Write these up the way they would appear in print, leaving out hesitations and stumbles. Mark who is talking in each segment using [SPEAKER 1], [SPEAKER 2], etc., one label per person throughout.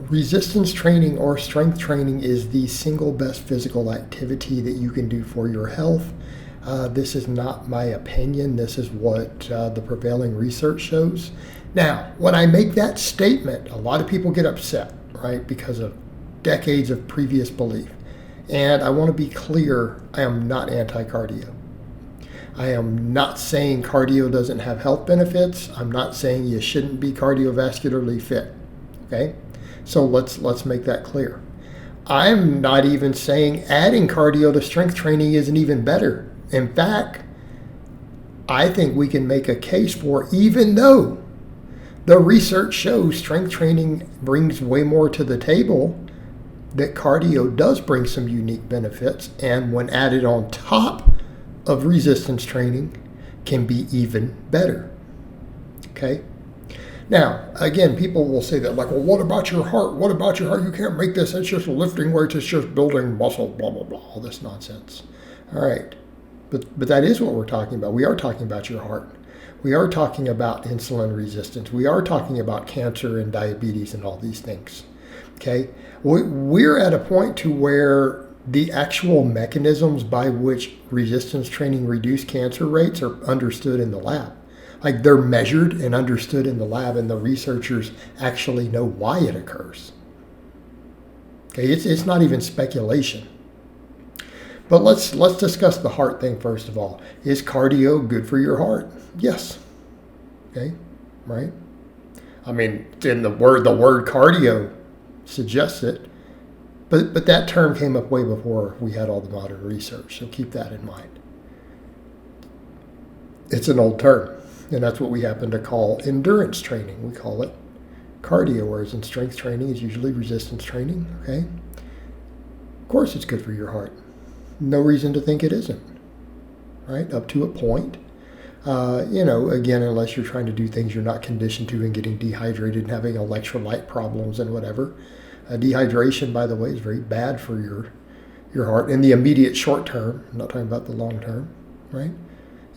[SPEAKER 1] Resistance training or strength training is the single best physical activity that you can do for your health. This is not my opinion. This is what the prevailing research shows. Now, when I make that statement, a lot of people get upset, right, because of decades of previous belief. And I want to be clear, I am not anti-cardio. I am not saying cardio doesn't have health benefits. I'm not saying you shouldn't be cardiovascularly fit, okay? So let's make that clear. I'm not even saying adding cardio to strength training isn't even better. In fact, I think we can make a case for, even though the research shows strength training brings way more to the table, that cardio does bring some unique benefits, and when added on top of resistance training can be even better. Okay? Now, again, people will say that, like, well, what about your heart? What about your heart? You can't make this. It's just lifting weights. It's just building muscle, blah, blah, blah, all this nonsense. All right. But that is what we're talking about. We are talking about your heart. We are talking about insulin resistance. We are talking about cancer and diabetes and all these things. Okay? We're at a point to where the actual mechanisms by which resistance training reduce cancer rates are understood in the lab. Like, they're measured and understood in the lab, and the researchers actually know why it occurs. Okay, it's not even speculation. But let's discuss the heart thing first of all. Is cardio good for your heart? Yes. Okay, right? I mean, in the word cardio suggests it, but that term came up way before we had all the modern research, so keep that in mind. It's an old term. And that's what we happen to call endurance training. We call it cardio, whereas in strength training is usually resistance training, okay? Of course it's good for your heart. No reason to think it isn't, right? Up to a point. Again, unless you're trying to do things you're not conditioned to and getting dehydrated and having electrolyte problems and whatever. Dehydration, by the way, is very bad for your heart in the immediate short term. I'm not talking about the long term, right?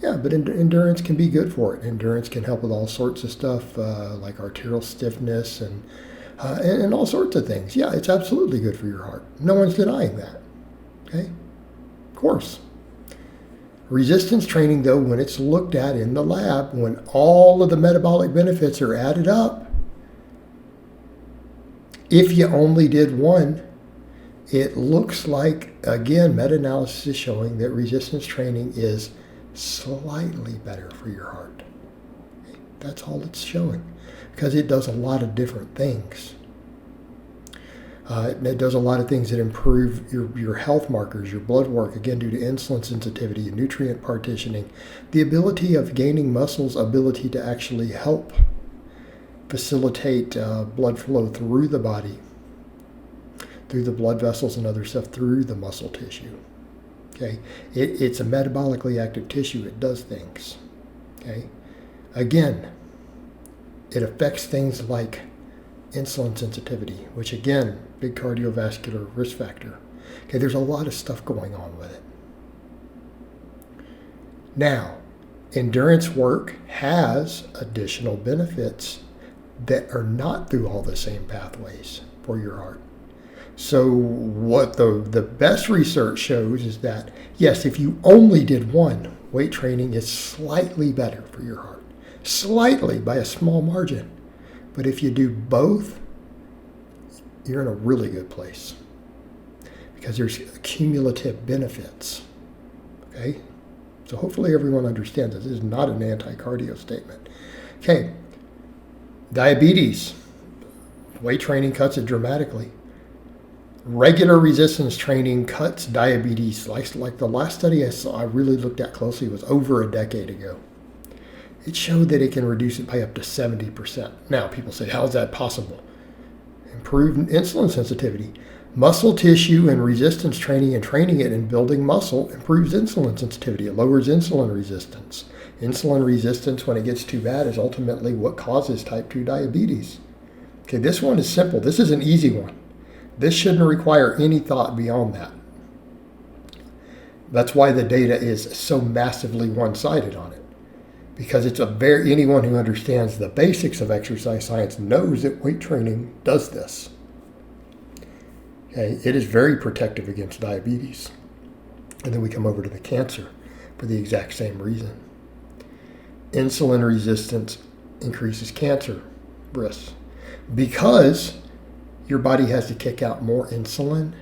[SPEAKER 1] Yeah, but endurance can be good for it. Endurance can help with all sorts of stuff, like arterial stiffness and all sorts of things. Yeah, it's absolutely good for your heart. No one's denying that. Okay? Of course. Resistance training, though, when it's looked at in the lab, when all of the metabolic benefits are added up, if you only did one, it looks like, again, meta-analysis is showing that resistance training is slightly better for your heart. That's all it's showing, because it does a lot of different things. It does a lot of things that improve your health markers, your blood work, again, due to insulin sensitivity and nutrient partitioning, the ability of gaining muscle's ability to actually help facilitate blood flow through the body, through the blood vessels and other stuff, through the muscle tissue. Okay, it's a metabolically active tissue. It does things. Okay, again, it affects things like insulin sensitivity, which again, big cardiovascular risk factor. Okay, there's a lot of stuff going on with it. Now, endurance work has additional benefits that are not through all the same pathways for your heart. So what the best research shows is that, yes, if you only did one, weight training is slightly better for your heart. Slightly, by a small margin. But if you do both, you're in a really good place. Because there's cumulative benefits. Okay? So hopefully everyone understands this. This is not an anti-cardio statement. Okay. Diabetes. Weight training cuts it dramatically. Regular resistance training cuts diabetes. Like the last study I really looked at closely was over a decade ago. It showed that it can reduce it by up to 70%. Now, people say, how is that possible? Improved insulin sensitivity. Muscle tissue and resistance training and training it and building muscle improves insulin sensitivity. It lowers insulin resistance. Insulin resistance, when it gets too bad, is ultimately what causes type 2 diabetes. Okay, this one is simple. This is an easy one. This shouldn't require any thought beyond that. That's why the data is so massively one-sided on it. Because anyone who understands the basics of exercise science knows that weight training does this. Okay? It is very protective against diabetes. And then we come over to the cancer for the exact same reason. Insulin resistance increases cancer risks because your body has to kick out more insulin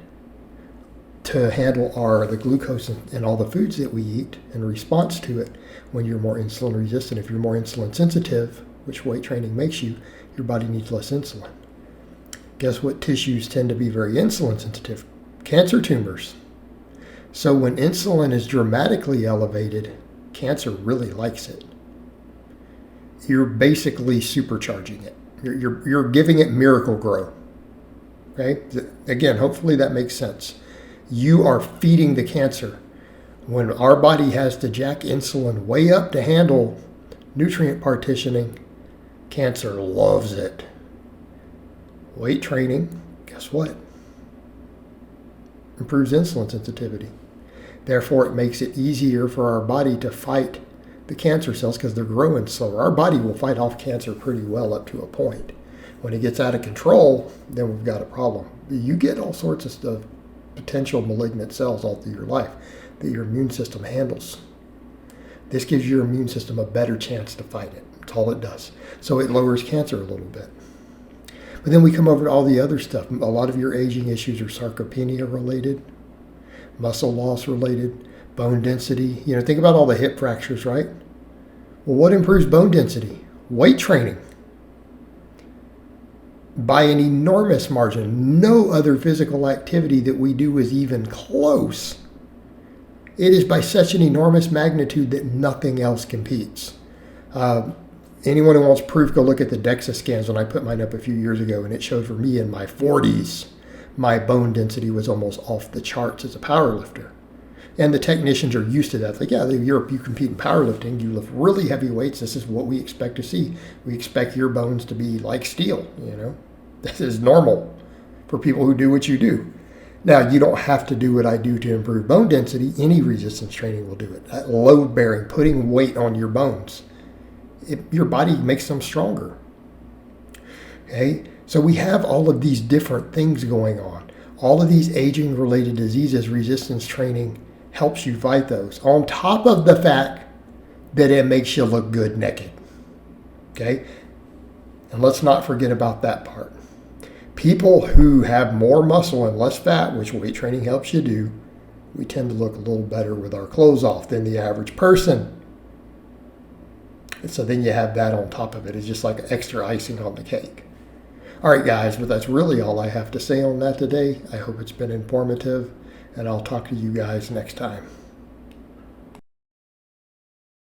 [SPEAKER 1] to handle the glucose and all the foods that we eat in response to it. When you're more insulin resistant, if you're more insulin sensitive, which weight training makes you, your body needs less insulin. Guess what tissues tend to be very insulin sensitive? Cancer tumors. So when insulin is dramatically elevated, cancer really likes it. You're basically supercharging it. You're giving it miracle grow. Okay? Again, hopefully that makes sense. You are feeding the cancer. When our body has to jack insulin way up to handle nutrient partitioning, cancer loves it. Weight training, guess what? Improves insulin sensitivity. Therefore, it makes it easier for our body to fight the cancer cells because they're growing slower. Our body will fight off cancer pretty well up to a point. When it gets out of control, then we've got a problem. You get all sorts of stuff, potential malignant cells all through your life that your immune system handles. This gives your immune system a better chance to fight it. That's all it does. So it lowers cancer a little bit. But then we come over to all the other stuff. A lot of your aging issues are sarcopenia related, muscle loss related, bone density. Think about all the hip fractures, right? Well, what improves bone density? Weight training. By an enormous margin. No other physical activity that we do is even close. It is by such an enormous magnitude that nothing else competes. Anyone who wants proof, go look at the DEXA scans when I put mine up a few years ago, and it showed for me in my 40s, my bone density was almost off the charts as a powerlifter. And the technicians are used to that. Like, yeah, you compete in powerlifting, you lift really heavy weights, this is what we expect to see. We expect your bones to be like steel, This is normal for people who do what you do. Now, you don't have to do what I do to improve bone density. Any resistance training will do it. Load bearing, putting weight on your bones. Your body makes them stronger. Okay? So we have all of these different things going on. All of these aging-related diseases, resistance training helps you fight those. On top of the fact that it makes you look good naked. Okay? And let's not forget about that part. People who have more muscle and less fat, which weight training helps you do, we tend to look a little better with our clothes off than the average person. And so then you have that on top of it. It's just like extra icing on the cake. All right, guys, but that's really all I have to say on that today. I hope it's been informative, and I'll talk to you guys next time.